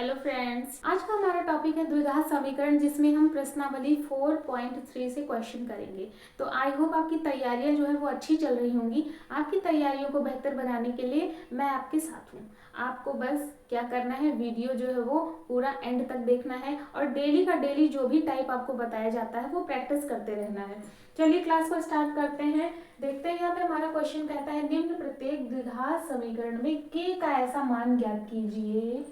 Hello friends, आज का हमारा टॉपिक है द्विघात समीकरण, जिसमें हम प्रश्नावली 4.3 से क्वेश्चन करेंगे। तो आई होप आपकी तैयारियां जो है वो अच्छी चल रही होंगी। आपकी तैयारियों को बेहतर बनाने के लिए मैं आपके साथ हूँ। आपको बस क्या करना है, वीडियो जो है वो पूरा एंड तक देखना है और डेली का डेली जो भी टाइप आपको बताया जाता है वो प्रैक्टिस करते रहना है। चलिए क्लास को स्टार्ट करते हैं। देखते हैं यहाँ पे हमारा क्वेश्चन कहता है, निम्न प्रत्येक द्विघात समीकरण में के का ऐसा मान ज्ञात कीजिए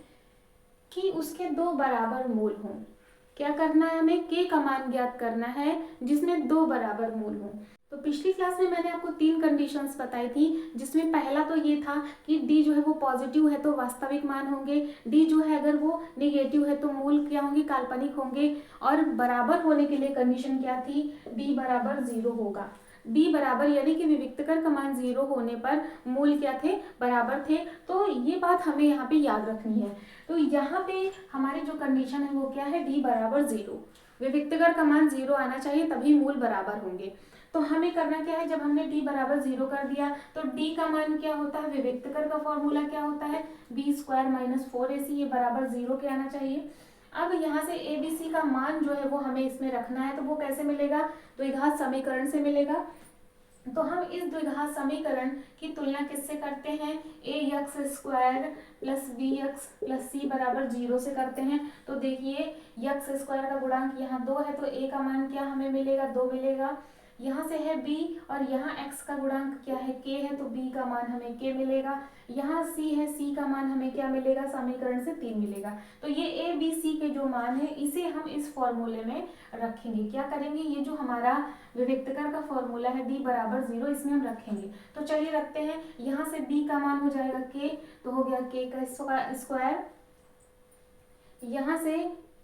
कि उसके दो बराबर मूल हों। क्या करना है, हमें के का मान ज्ञात करना है जिसमें दो बराबर मूल हों। तो पिछली क्लास में मैंने आपको तीन कंडीशंस बताई थी, जिसमें पहला तो ये था कि डी जो है वो पॉजिटिव है तो वास्तविक मान होंगे, डी जो है अगर वो नेगेटिव है तो मूल क्या होंगे, काल्पनिक होंगे। और बराबर होने के लिए कंडीशन क्या थी, डी बराबर 0 होगा। डी बराबर यानी कि विविक्तकर का मान 0 होने पर मूल क्या थे, बराबर थे। तो ये बात हमें यहाँ पे याद रखनी है। तो यहाँ पे हमारी जो कंडीशन है वो क्या है, डी बराबर 0, विविक्तकर का मान 0 आना चाहिए तभी मूल बराबर होंगे। तो हमें करना क्या है, जब हमने d बराबर 0 कर दिया तो d का मान क्या होता है, विविक्तकर का फॉर्मूला क्या होता है, b स्क्वायर माइनस 4ac, ये बराबर 0 के आना चाहिए। अब यहाँ से abc का मान जो है वो हमें इसमें रखना है, तो वो कैसे मिलेगा, द्विघात समीकरण से मिलेगा। तो हम इस द्विघात समीकरण की तुलना किससे करते हैं, a x square plus b x plus c बराबर 0 से करते हैं। तो देखिए एक्स स्क्वायर का गुणांक यहाँ 2 है तो ए का मान क्या हमें मिलेगा, 2 मिलेगा। यहाँ से है b और यहाँ x का गुणांक क्या है, k है, तो b का मान हमें k मिलेगा। यहाँ c है, c का मान हमें क्या मिलेगा, समीकरण से 3 मिलेगा। तो ये a b c के जो मान है इसे हम इस फॉर्मूले में रखेंगे। क्या करेंगे, ये जो हमारा विविक्तकर का फॉर्मूला है d बराबर 0, इसमें हम रखेंगे। तो चलिए रखते हैं। यहाँ से b का मान हो जाएगा k, तो हो गया k का स्क्वायर। यहाँ से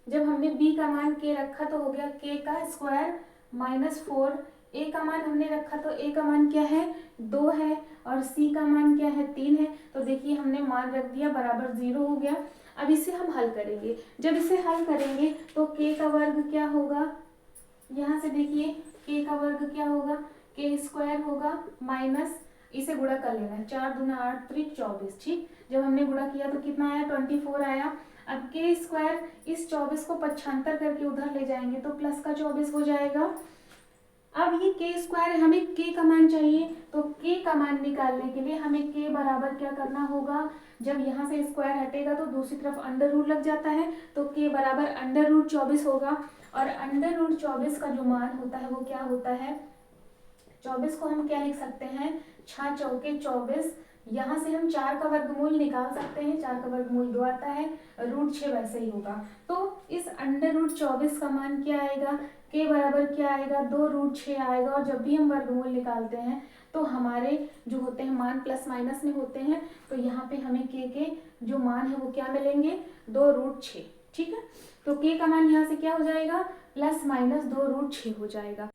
जब हमने b का मान k रखा तो हो गया k का स्क्वायर माइनस 4। a का मान हमने रखा तो a का मान क्या है, 2 है, और c का मान क्या है, 3 है। तो देखिए हमने मान रख दिया, बराबर 0 हो गया। अब इसे हम हल करेंगे। जब इसे हल करेंगे तो k का वर्ग क्या होगा, यहाँ से देखिए k का वर्ग क्या होगा, k स्क्वायर होगा माइनस, इसे गुणा कर लेना, 4 दूना 8 त्रिक 24। ठीक, जब हमने गुणा किया तो कितना आया, 24 आया। अब k स्क्वायर इस 24 को पक्षांतर करके उधर ले जाएंगे तो प्लस का 24 हो जाएगा। अब ये k स्क्वायर है, हमें k का मान चाहिए, तो k का मान निकालने के लिए हमें k बराबर क्या करना होगा, जब यहाँ से स्क्वायर हटेगा तो दूसरी तरफ अंडर रूट लग जाता है, तो k बराबर अंडर रूट 24 होगा। और अंडर रूट 24 का जो मान होता है वो क्या होता है, 24 को हम क्या लिख सकते हैं, 6 चौके 24। यहाँ से हम 4 का वर्गमूल निकाल सकते हैं, 4 का वर्गमूल 2 आता है, रूट 6 वैसे ही होगा। तो इस अंडर रूट 24 का मान क्या आएगा, के बराबर क्या आएगा, 2 रूट 6 आएगा। और जब भी हम वर्गमूल निकालते हैं तो हमारे जो होते हैं मान प्लस माइनस में होते हैं, तो यहाँ पे हमें के जो मान है वो क्या मिलेंगे, 2 रूट 6। ठीक है, तो के का मान यहाँ से क्या हो जाएगा, प्लस माइनस 2 रूट 6 हो जाएगा।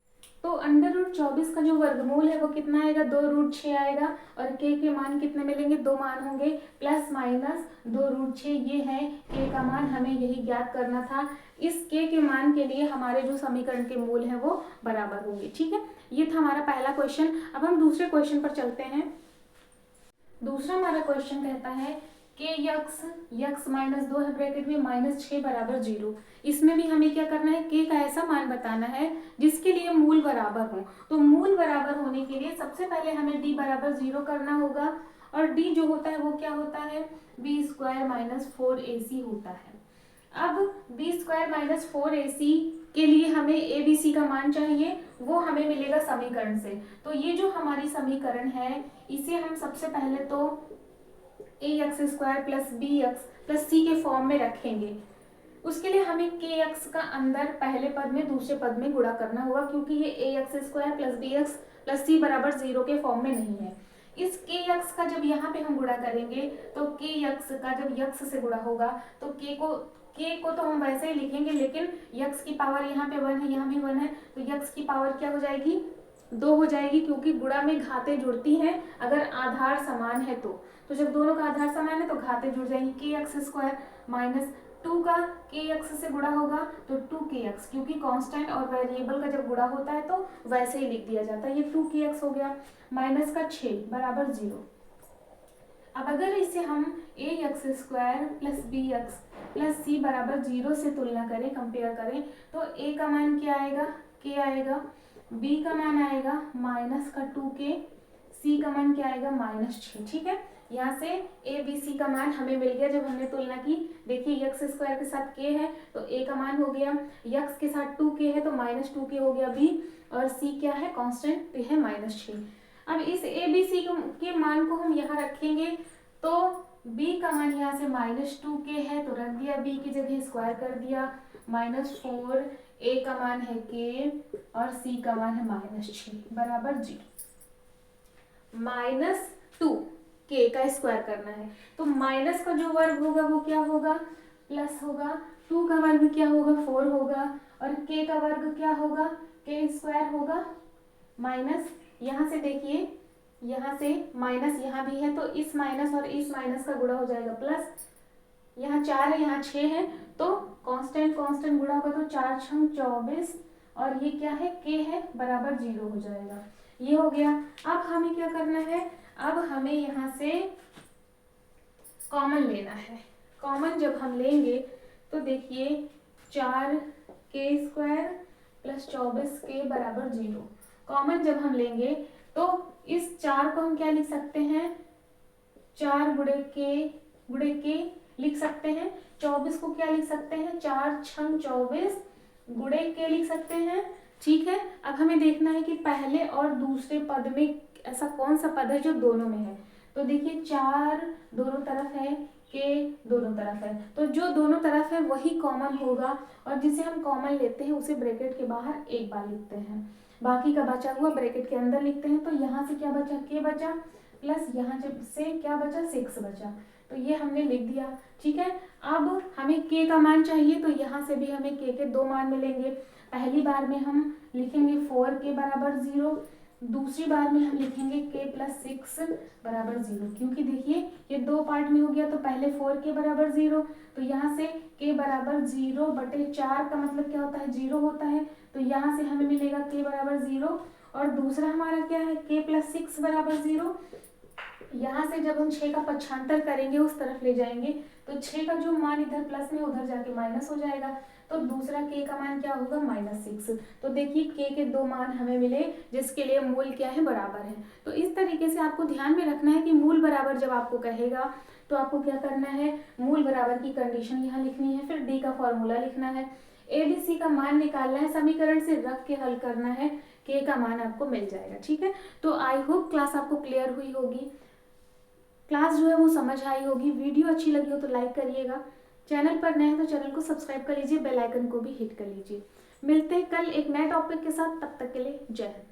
तो अंडर रूट 24 का जो वर्गमूल है वो कितना आएगा, 2 रूट 6 आएगा। और के मान कितने मिलेंगे, 2 मान होंगे, प्लस माइनस 2 रूट 6, ये है के का मान, हमें यही ज्ञात करना था। इस के मान के लिए हमारे जो समीकरण के मूल हैं वो बराबर होंगे। ठीक है, ये था हमारा पहला क्वेश्चन। अब हम दूसरे क्वेश्चन पर चलते हैं। दूसरा हमारा क्वेश्चन कहता है के यक्स माइनस 2 है ब्रैकेट में माइनस 6 बराबर 0। इसमें भी हमें क्या करना है, के का ऐसा मान बताना है जिसके लिए मूल बराबर हो। तो मूल बराबर होने के लिए सबसे पहले हमें d बराबर 0 करना होगा, और d जो होता है वो क्या होता है, b स्क्वायर माइनस 4ac होता है। अब b स्क्वायर माइनस 4ac के लिए हमें abc का मान चाहिए, वो हमें मिलेगा समीकरण से। तो ये जो हमारी समीकरण है इसे हम सबसे पहले तो a x square plus b x plus c के फॉर्म में रखेंगे। उसके लिए हमें के एक्स का अंदर पहले पद में दूसरे पद में गुणा करना होगा, क्योंकि ये a x square plus b x plus c बराबर 0 के फॉर्म में नहीं है। इस के एक्स का जब यहाँ पे हम गुणा करेंगे तो के एक्स का जब यक्स से गुणा होगा तो के को तो हम वैसे ही लिखेंगे, लेकिन यक्स की पावर यहाँ पे 1 है, यहाँ भी 1 है, तो यक्स की पावर क्या हो जाएगी, 2 हो जाएगी, क्योंकि गुणा में घातें जुड़ती हैं अगर आधार समान है तो जब दोनों का आधार समान है तो घातें जुड़ जाएंगी। के एक्स स्क्वायर माइनस 2 का के एक्स से गुणा होगा तो 2kx, क्योंकि कांस्टेंट और वेरिएबल का जब गुणा होता है तो वैसे ही लिख दिया जाता है। ये 2kx हो गया, माइनस का 6 बराबर 0। अब अगर इसे हम a x square plus b x plus c बराबर 0 से तुलना करें, कंपेयर करें, तो ए का मान क्या आएगा, के आएगा, बी का मान आएगा माइनस का 2k, सी का मान क्या आएगा -6। ठीक है, यहाँ से ए बी सी का मान हमें मिल गया जब हमने तुलना की। देखिए एक्स स्क्वायर के साथ k है तो a का मान हो गया, x के साथ 2k है तो -2k हो गया b, और c क्या है, कांस्टेंट है -6। अब इस ए बी सी के मान को हम यहाँ रखेंगे तो b का मान यहाँ से -2k है तो रख दिया, b की जगह स्क्वायर कर दिया, -4, a का मान है k और c का मान है -6 बराबर 0। -2k का स्क्वायर करना है तो माइनस का जो वर्ग होगा वो क्या होगा, प्लस होगा, 2 का वर्ग क्या होगा, 4 होगा, और k का वर्ग क्या होगा, k स्क्वायर होगा, माइनस, यहाँ से देखिए यहाँ से माइनस यहाँ भी है तो इस माइनस और इस माइनस का गुणा हो जाएगा प्लस, यहाँ 4 है यहाँ 6 है तो कांस्टेंट कांस्टेंट गुणा होगा तो 4 छंग 24, और ये क्या है, k है, बराबर 0 हो जाएगा। ये हो गया। अब हमें क्या करना है, अब हमें यहाँ से कॉमन लेना है। कॉमन जब हम लेंगे तो देखिए 4k स्क्वायर प्लस 24k बराबर 0। कॉमन जब हम लेंगे तो इस 4 को हम क्या लिख सकते हैं, 4 गुणे के लिख सकते हैं, 24 को क्या लिख सकते हैं, 4 छंग 24 गुणे के लिख सकते हैं। ठीक है, अब हमें देखना है कि पहले और दूसरे पद में ऐसा कौन सा पद है जो दोनों में है। तो देखिए 4 दोनों तरफ है, के दोनों तरफ है, तो जो दोनों तरफ है वही कॉमन होगा, और जिसे हम कॉमन लेते हैं उसे ब्रैकेट के बाहर एक बार लिखते हैं, बाकी का बचा हुआ ब्रैकेट के अंदर लिखते हैं। तो यहाँ से क्या बचा, के बचा, प्लस यहाँ से क्या बचा, 6 बचा, तो ये हमने लिख दिया। ठीक है, अब हमें k का मान चाहिए तो यहाँ से भी हमें k के 2 मान मिलेंगे। पहली बार में हम लिखेंगे 4k बराबर 0, दूसरी बार में हम लिखेंगे k प्लस 6 बराबर 0, क्योंकि देखिए ये 2 पार्ट में हो गया तो पहले 4k बराबर 0, तो यहाँ से k बराबर 0 बटे 4 का मतलब क्या होता है, 0 होता है, तो यहाँ से हमें मिलेगा k बराबर 0, और दूसरा हमारा क्या है, k प्लस 6 बराबर 0। यहाँ से जब हम 6 का पक्षांतर करेंगे उस तरफ ले जाएंगे तो 6 का जो मान इधर प्लस में उधर जाके माइनस हो जाएगा, तो दूसरा k का मान क्या होगा, -6। तो देखिए k के 2 मान हमें मिले जिसके लिए मूल क्या है, बराबर है। तो इस तरीके से आपको ध्यान में रखना है कि मूल बराबर जब आपको कहेगा तो आपको क्या करना है, मूल बराबर की कंडीशन यहाँ लिखनी है, फिर d का फॉर्मूला लिखना है, ABC का मान निकालना है, समीकरण से रख के हल करना है, k का मान आपको मिल जाएगा। ठीक है, तो आई होप क्लास आपको क्लियर हुई होगी, क्लास जो है वो समझ आई होगी। वीडियो अच्छी लगी हो तो लाइक करिएगा, चैनल पर नए हैं तो चैनल को सब्सक्राइब कर लीजिए, बेल आइकन को भी हिट कर लीजिए। मिलते हैं कल एक नए टॉपिक के साथ, तब तक के लिए जय हिंद।